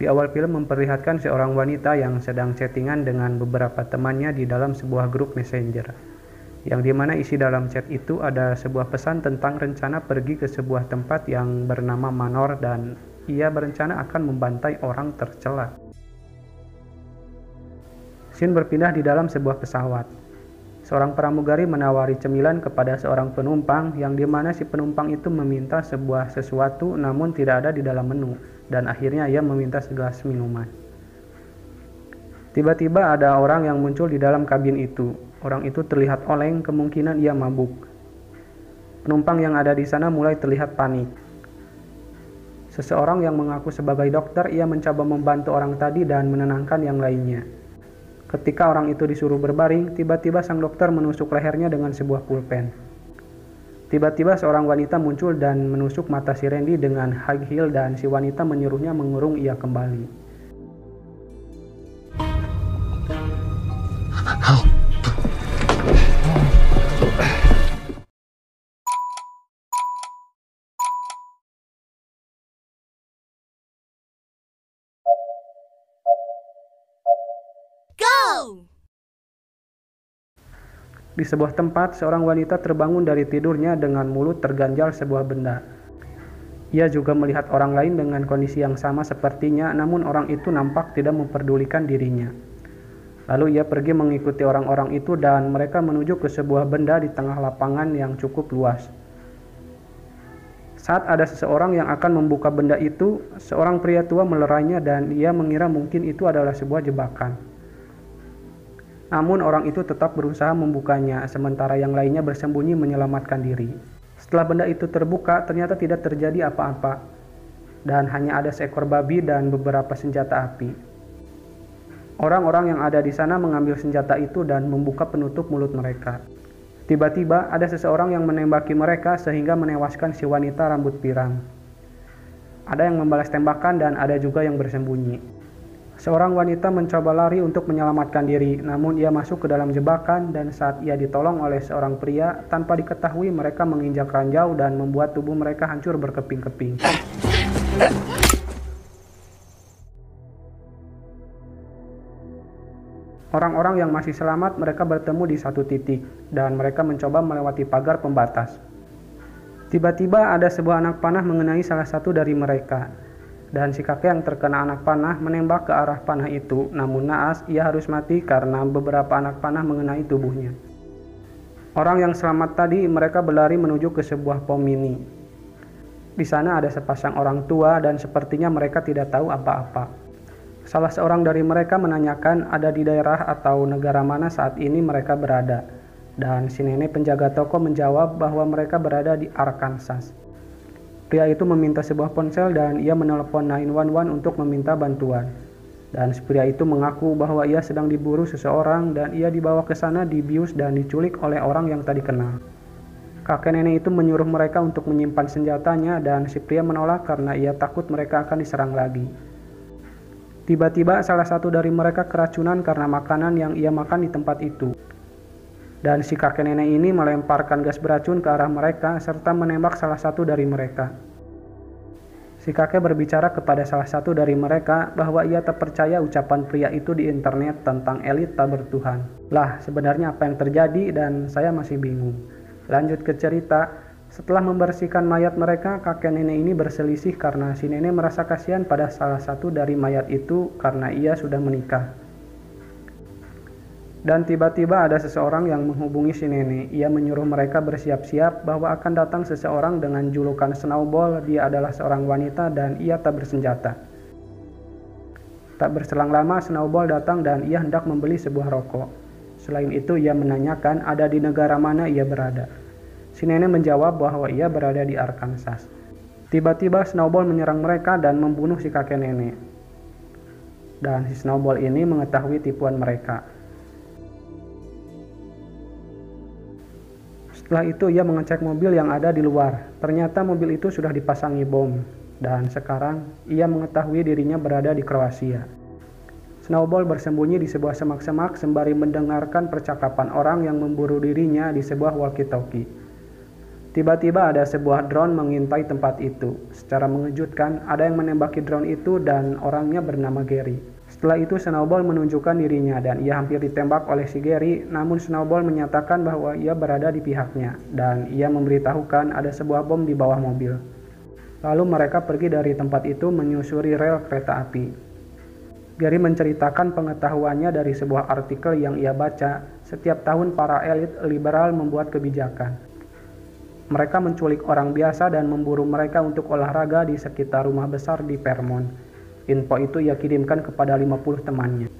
Di awal film memperlihatkan seorang wanita yang sedang chattingan dengan beberapa temannya di dalam sebuah grup messenger, yang dimana isi dalam chat itu ada sebuah pesan tentang rencana pergi ke sebuah tempat yang bernama Manor dan ia berencana akan membantai orang tercela. Scene berpindah di dalam sebuah pesawat. Seorang pramugari menawari cemilan kepada seorang penumpang yang dimana si penumpang itu meminta sebuah sesuatu namun tidak ada di dalam menu dan akhirnya ia meminta segelas minuman. Tiba-tiba ada orang yang muncul di dalam kabin itu. Orang itu terlihat oleng, kemungkinan ia mabuk. Penumpang yang ada di sana mulai terlihat panik. Seseorang yang mengaku sebagai dokter, ia mencoba membantu orang tadi dan menenangkan yang lainnya. Ketika orang itu disuruh berbaring, tiba-tiba sang dokter menusuk lehernya dengan sebuah pulpen. Tiba-tiba seorang wanita muncul dan menusuk mata si Randy dengan high heel dan si wanita menyuruhnya mengurung ia kembali. Go! Di sebuah tempat, seorang wanita terbangun dari tidurnya dengan mulut terganjal sebuah benda. Ia juga melihat orang lain dengan kondisi yang sama sepertinya, namun orang itu nampak tidak memperdulikan dirinya. Lalu ia pergi mengikuti orang-orang itu dan mereka menuju ke sebuah benda di tengah lapangan yang cukup luas. Saat ada seseorang yang akan membuka benda itu, seorang pria tua melerainya dan ia mengira mungkin itu adalah sebuah jebakan. Namun orang itu tetap berusaha membukanya, sementara yang lainnya bersembunyi menyelamatkan diri. Setelah benda itu terbuka, ternyata tidak terjadi apa-apa, dan hanya ada seekor babi dan beberapa senjata api. Orang-orang yang ada di sana mengambil senjata itu dan membuka penutup mulut mereka. Tiba-tiba ada seseorang yang menembaki mereka sehingga menewaskan si wanita rambut pirang. Ada yang membalas tembakan dan ada juga yang bersembunyi. Seorang wanita mencoba lari untuk menyelamatkan diri, namun ia masuk ke dalam jebakan dan saat ia ditolong oleh seorang pria, tanpa diketahui mereka menginjak ranjau dan membuat tubuh mereka hancur berkeping-keping. Orang-orang yang masih selamat mereka bertemu di satu titik dan mereka mencoba melewati pagar pembatas. Tiba-tiba ada sebuah anak panah mengenai salah satu dari mereka. Dan si kakek yang terkena anak panah menembak ke arah panah itu, namun naas ia harus mati karena beberapa anak panah mengenai tubuhnya. Orang yang selamat tadi mereka berlari menuju ke sebuah pom mini. Di sana ada sepasang orang tua dan sepertinya mereka tidak tahu apa-apa. Salah seorang dari mereka menanyakan ada di daerah atau negara mana saat ini mereka berada. Dan si nenek penjaga toko menjawab bahwa mereka berada di Arkansas. Pria itu meminta sebuah ponsel dan ia menelepon 911 untuk meminta bantuan. Dan si pria itu mengaku bahwa ia sedang diburu seseorang dan ia dibawa ke sana dibius dan diculik oleh orang yang tadi kenal. Kakek nenek itu menyuruh mereka untuk menyimpan senjatanya dan si pria menolak karena ia takut mereka akan diserang lagi. Tiba-tiba salah satu dari mereka keracunan karena makanan yang ia makan di tempat itu. Dan si kakek nenek ini melemparkan gas beracun ke arah mereka serta menembak salah satu dari mereka. Si kakek berbicara kepada salah satu dari mereka bahwa ia tak percaya ucapan pria itu di internet tentang elit tak bertuhan. Lah, sebenarnya apa yang terjadi dan saya masih bingung. Lanjut ke cerita, setelah membersihkan mayat mereka, kakek nenek ini berselisih karena si nenek merasa kasihan pada salah satu dari mayat itu karena ia sudah menikah. Dan tiba-tiba ada seseorang yang menghubungi si nenek. Ia menyuruh mereka bersiap-siap bahwa akan datang seseorang dengan julukan Snowball. Dia adalah seorang wanita dan ia tak bersenjata. Tak berselang lama Snowball datang dan ia hendak membeli sebuah rokok. Selain itu ia menanyakan ada di negara mana ia berada. Si nenek menjawab bahwa ia berada di Arkansas. Tiba-tiba Snowball menyerang mereka dan membunuh si kakek nenek. Dan si Snowball ini mengetahui tipuan mereka. Setelah itu ia mengecek mobil yang ada di luar. Ternyata mobil itu sudah dipasangi bom. Dan sekarang ia mengetahui dirinya berada di Kroasia. Snowball bersembunyi di sebuah semak-semak sembari mendengarkan percakapan orang yang memburu dirinya di sebuah walkie-talkie. Tiba-tiba ada sebuah drone mengintai tempat itu. Secara mengejutkan, ada yang menembaki drone itu dan orangnya bernama Gary. Setelah itu Snowball menunjukkan dirinya dan ia hampir ditembak oleh si Gary, namun Snowball menyatakan bahwa ia berada di pihaknya dan ia memberitahukan ada sebuah bom di bawah mobil. Lalu mereka pergi dari tempat itu menyusuri rel kereta api. Gary menceritakan pengetahuannya dari sebuah artikel yang ia baca. Setiap tahun para elit liberal membuat kebijakan. Mereka menculik orang biasa dan memburu mereka untuk olahraga di sekitar rumah besar di Vermont. Info itu ia kirimkan kepada 50 temannya.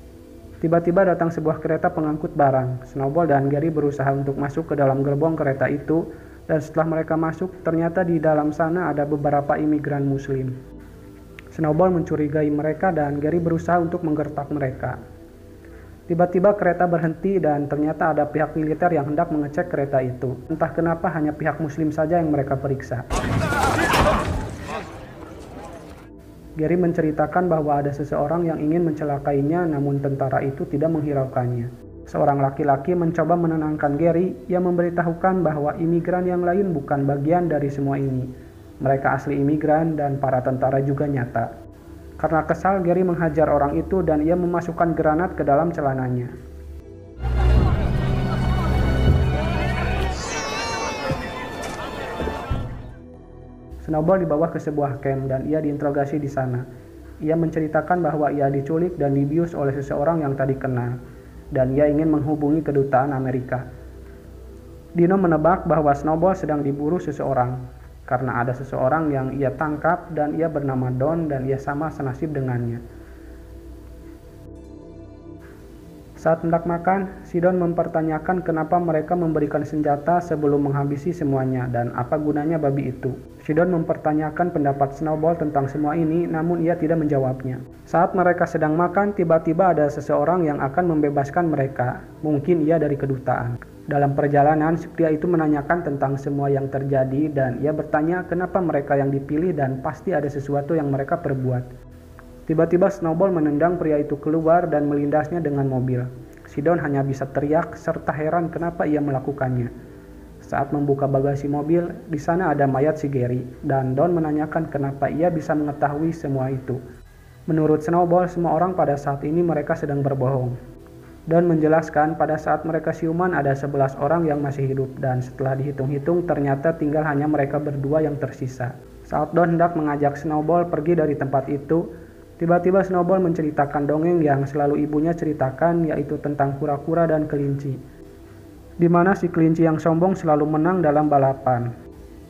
Tiba-tiba datang sebuah kereta pengangkut barang. Snowball dan Gary berusaha untuk masuk ke dalam gerbong kereta itu, dan setelah mereka masuk, ternyata di dalam sana ada beberapa imigran muslim. Snowball mencurigai mereka dan Gary berusaha untuk menggertak mereka. Tiba-tiba kereta berhenti dan ternyata ada pihak militer yang hendak mengecek kereta itu. Entah kenapa hanya pihak muslim saja yang mereka periksa. Gary menceritakan bahwa ada seseorang yang ingin mencelakainya, namun tentara itu tidak menghiraukannya. Seorang laki-laki mencoba menenangkan Gary. Ia memberitahukan bahwa imigran yang lain bukan bagian dari semua ini. Mereka asli imigran dan para tentara juga nyata. Karena kesal, Gary menghajar orang itu dan ia memasukkan granat ke dalam celananya. Snowball dibawa ke sebuah camp dan ia diinterogasi di sana. Ia menceritakan bahwa ia diculik dan dibius oleh seseorang yang tadi kenal, dan ia ingin menghubungi kedutaan Amerika. Dino menebak bahwa Snowball sedang diburu seseorang, karena ada seseorang yang ia tangkap dan ia bernama Don dan ia sama senasib dengannya. Saat hendak makan, si Don mempertanyakan kenapa mereka memberikan senjata sebelum menghabisi semuanya dan apa gunanya babi itu. Si Don mempertanyakan pendapat Snowball tentang semua ini, namun ia tidak menjawabnya. Saat mereka sedang makan, tiba-tiba ada seseorang yang akan membebaskan mereka. Mungkin ia dari kedutaan. Dalam perjalanan, si pria itu menanyakan tentang semua yang terjadi dan ia bertanya kenapa mereka yang dipilih dan pasti ada sesuatu yang mereka perbuat. Tiba-tiba Snowball menendang pria itu keluar dan melindasnya dengan mobil. Si Don hanya bisa teriak serta heran kenapa ia melakukannya. Saat membuka bagasi mobil, di sana ada mayat si Gary dan Don menanyakan kenapa ia bisa mengetahui semua itu. Menurut Snowball, semua orang pada saat ini mereka sedang berbohong. Don menjelaskan pada saat mereka siuman ada 11 orang yang masih hidup dan setelah dihitung-hitung ternyata tinggal hanya mereka berdua yang tersisa. Saat Don hendak mengajak Snowball pergi dari tempat itu, tiba-tiba Snowball menceritakan dongeng yang selalu ibunya ceritakan, yaitu tentang kura-kura dan kelinci, di mana si kelinci yang sombong selalu menang dalam balapan.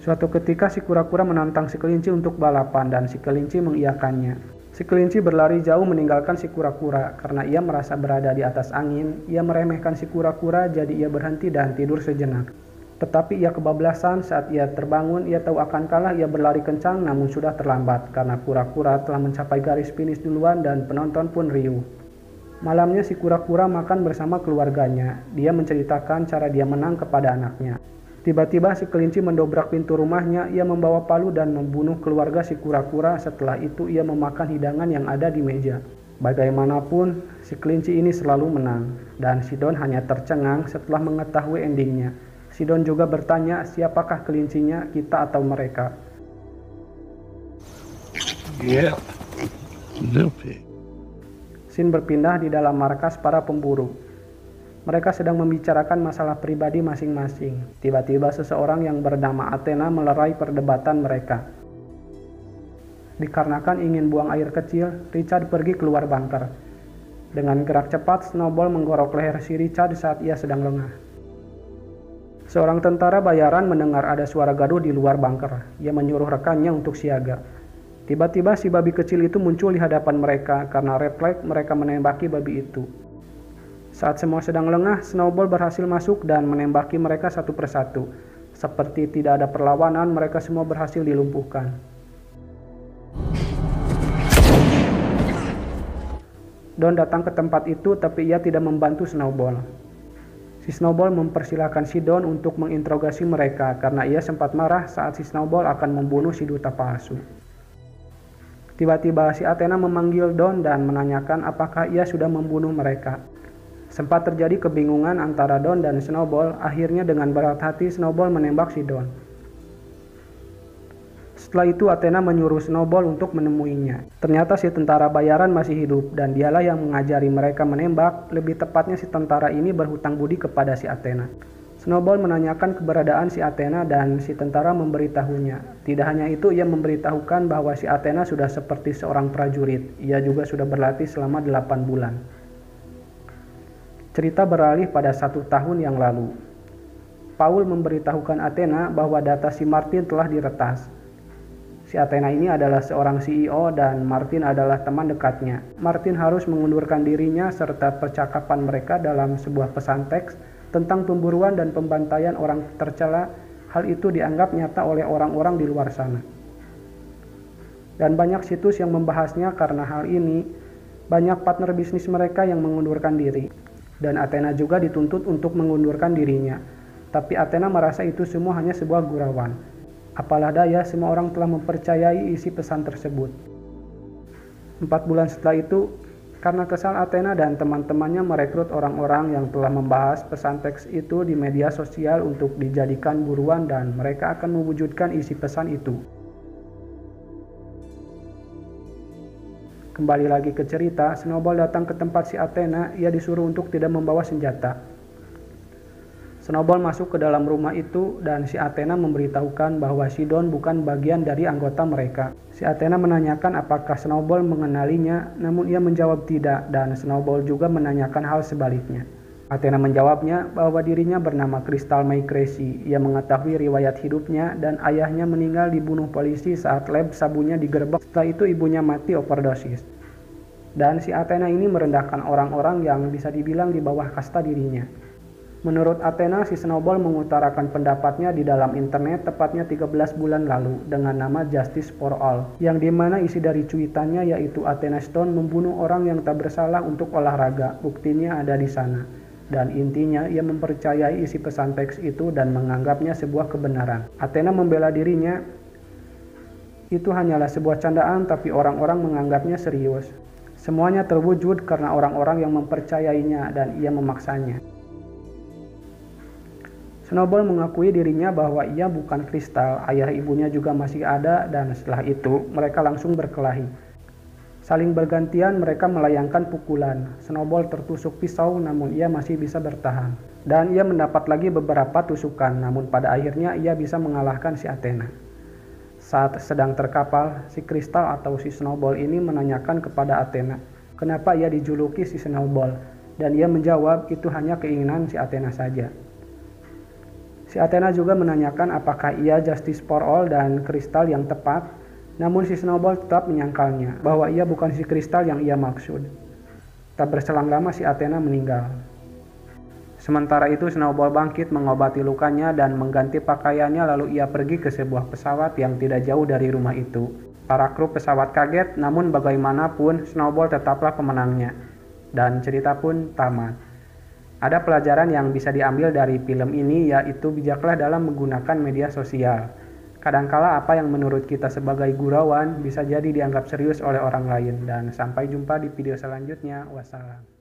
Suatu ketika si kura-kura menantang si kelinci untuk balapan dan si kelinci mengiyakannya. Si kelinci berlari jauh meninggalkan si kura-kura karena ia merasa berada di atas angin. Ia meremehkan si kura-kura, jadi ia berhenti dan tidur sejenak. Tetapi ia kebablasan saat ia terbangun. Ia tahu akan kalah, ia berlari kencang namun sudah terlambat karena kura-kura telah mencapai garis finish duluan dan penonton pun riuh. Malamnya si kura-kura makan bersama keluarganya. Dia menceritakan cara dia menang kepada anaknya. Tiba-tiba si kelinci mendobrak pintu rumahnya, ia membawa palu dan membunuh keluarga si kura-kura. Setelah itu ia memakan hidangan yang ada di meja. Bagaimanapun, si kelinci ini selalu menang, dan si Don hanya tercengang setelah mengetahui endingnya. Si Don juga bertanya siapakah kelincinya, kita atau mereka. Yeah, little pig. Scene berpindah di dalam markas para pemburu. Mereka sedang membicarakan masalah pribadi masing-masing. Tiba-tiba seseorang yang bernama Athena melerai perdebatan mereka. Dikarenakan ingin buang air kecil, Richard pergi keluar bunker. Dengan gerak cepat, Snowball menggorok leher si Richard saat ia sedang lengah. Seorang tentara bayaran mendengar ada suara gaduh di luar bunker. Ia menyuruh rekannya untuk siaga. Tiba-tiba si babi kecil itu muncul di hadapan mereka. Karena refleks mereka menembaki babi itu. Saat semua sedang lengah, Snowball berhasil masuk dan menembaki mereka satu persatu. Seperti tidak ada perlawanan, mereka semua berhasil dilumpuhkan. Don datang ke tempat itu, tapi ia tidak membantu Snowball. Si Snowball mempersilahkan si Don untuk menginterogasi mereka karena ia sempat marah saat si Snowball akan membunuh si duta palsu. Tiba-tiba si Athena memanggil Don dan menanyakan apakah ia sudah membunuh mereka. Sempat terjadi kebingungan antara Don dan Snowball. Akhirnya dengan berat hati Snowball menembak si Don. Setelah itu Athena menyuruh Snowball untuk menemuinya. Ternyata si tentara bayaran masih hidup dan dialah yang mengajari mereka menembak. Lebih tepatnya si tentara ini berhutang budi kepada si Athena. Snowball menanyakan keberadaan si Athena dan si tentara memberitahunya. Tidak hanya itu, ia memberitahukan bahwa si Athena sudah seperti seorang prajurit. Ia juga sudah berlatih selama 8 bulan. Cerita beralih pada 1 tahun yang lalu. Paul memberitahukan Athena bahwa data si Martin telah diretas. Si Athena ini adalah seorang CEO dan Martin adalah teman dekatnya. Martin harus mengundurkan dirinya serta percakapan mereka dalam sebuah pesan teks tentang pemburuan dan pembantaian orang tercela. Hal itu dianggap nyata oleh orang-orang di luar sana. Dan banyak situs yang membahasnya karena hal ini. Banyak partner bisnis mereka yang mengundurkan diri. Dan Athena juga dituntut untuk mengundurkan dirinya. Tapi Athena merasa itu semua hanya sebuah gurauan. Apalah daya, semua orang telah mempercayai isi pesan tersebut. 4 bulan setelah itu, karena kesal Athena dan teman-temannya merekrut orang-orang yang telah membahas pesan teks itu di media sosial untuk dijadikan buruan dan mereka akan mewujudkan isi pesan itu. Kembali lagi ke cerita, Snowball datang ke tempat si Athena. Ia disuruh untuk tidak membawa senjata. Snowball masuk ke dalam rumah itu dan si Athena memberitahukan bahwa Sidon bukan bagian dari anggota mereka. Si Athena menanyakan apakah Snowball mengenalinya, namun ia menjawab tidak dan Snowball juga menanyakan hal sebaliknya. Athena menjawabnya bahwa dirinya bernama Crystal May Crazy. Ia mengetahui riwayat hidupnya dan ayahnya meninggal dibunuh polisi saat lab sabunnya digerebek. Setelah itu ibunya mati overdosis. Dan si Athena ini merendahkan orang-orang yang bisa dibilang di bawah kasta dirinya. Menurut Athena, si Snowball mengutarakan pendapatnya di dalam internet tepatnya 13 bulan lalu dengan nama Justice for All, yang dimana isi dari cuitannya yaitu Athena Stone membunuh orang yang tak bersalah untuk olahraga. Buktinya ada di sana. Dan intinya ia mempercayai isi pesan teks itu dan menganggapnya sebuah kebenaran. Athena membela dirinya, itu hanyalah sebuah candaan tapi orang-orang menganggapnya serius. Semuanya terwujud karena orang-orang yang mempercayainya dan ia memaksanya. Snowball mengakui dirinya bahwa ia bukan Crystal, ayah ibunya juga masih ada dan setelah itu mereka langsung berkelahi. Saling bergantian mereka melayangkan pukulan. Snowball tertusuk pisau namun ia masih bisa bertahan. Dan ia mendapat lagi beberapa tusukan namun pada akhirnya ia bisa mengalahkan si Athena. Saat sedang terkapal, si Crystal atau si Snowball ini menanyakan kepada Athena kenapa ia dijuluki si Snowball dan ia menjawab itu hanya keinginan si Athena saja. Si Athena juga menanyakan apakah ia Justice for All dan Crystal yang tepat, namun si Snowball tetap menyangkalnya bahwa ia bukan si Crystal yang ia maksud. Tak berselang lama si Athena meninggal. Sementara itu Snowball bangkit mengobati lukanya dan mengganti pakaiannya lalu ia pergi ke sebuah pesawat yang tidak jauh dari rumah itu. Para kru pesawat kaget namun bagaimanapun Snowball tetaplah pemenangnya. Dan cerita pun tamat. Ada pelajaran yang bisa diambil dari film ini yaitu bijaklah dalam menggunakan media sosial. Kadangkala apa yang menurut kita sebagai gurauan bisa jadi dianggap serius oleh orang lain. Dan sampai jumpa di video selanjutnya. Wassalam.